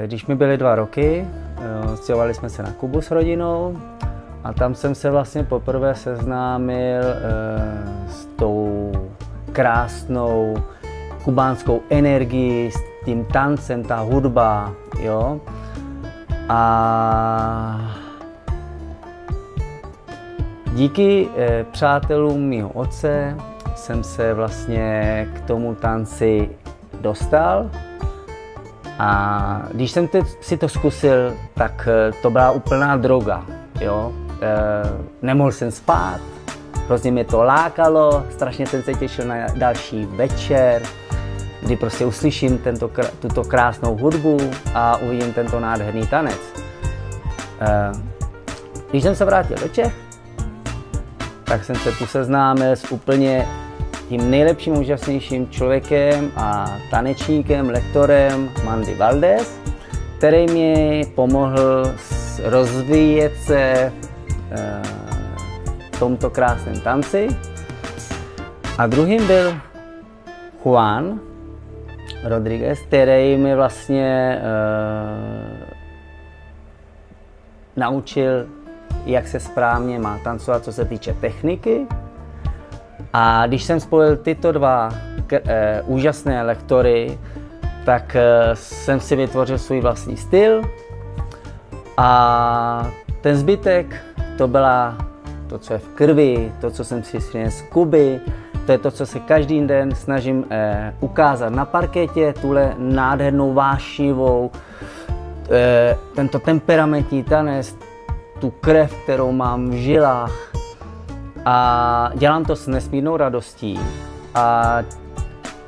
když mi byly 2 roky, stěhovali jsme se na Kubu s rodinou a tam jsem se vlastně poprvé seznámil s tou krásnou kubánskou energií, s tím tancem, ta hudba, jo. A díky přátelům mýho otce jsem se vlastně k tomu tanci dostal. A když jsem si to zkusil, tak to byla úplná droga, jo. Nemohl jsem spát, hrozně mě to lákalo, strašně jsem se těšil na další večer, kdy prostě uslyším tuto krásnou hudbu a uvidím tento nádherný tanec. Když jsem se vrátil do Čech, tak jsem se tu seznámil s úplně tím nejlepším, úžasnějším člověkem a tanečníkem, lektorem Mandy Valdez, který mi pomohl rozvíjet se v tomto krásném tanci. A druhým byl Juan Rodriguez, který mi vlastně naučil, jak se správně má tancovat, co se týče techniky. A když jsem spojil tyto 2 úžasné lektory, tak jsem si vytvořil svůj vlastní styl. A ten zbytek, to byla to, co je v krvi, to, co jsem si přinesl z Kuby, to je to, co se každý den snažím ukázat na parketě, tuhle nádhernou vášnivou, tento temperamentní tanec, tu krev, kterou mám v žilách. A dělám to s nesmírnou radostí a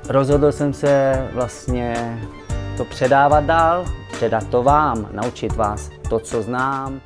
rozhodl jsem se vlastně to předávat dál, předat to vám, naučit vás to, co znám.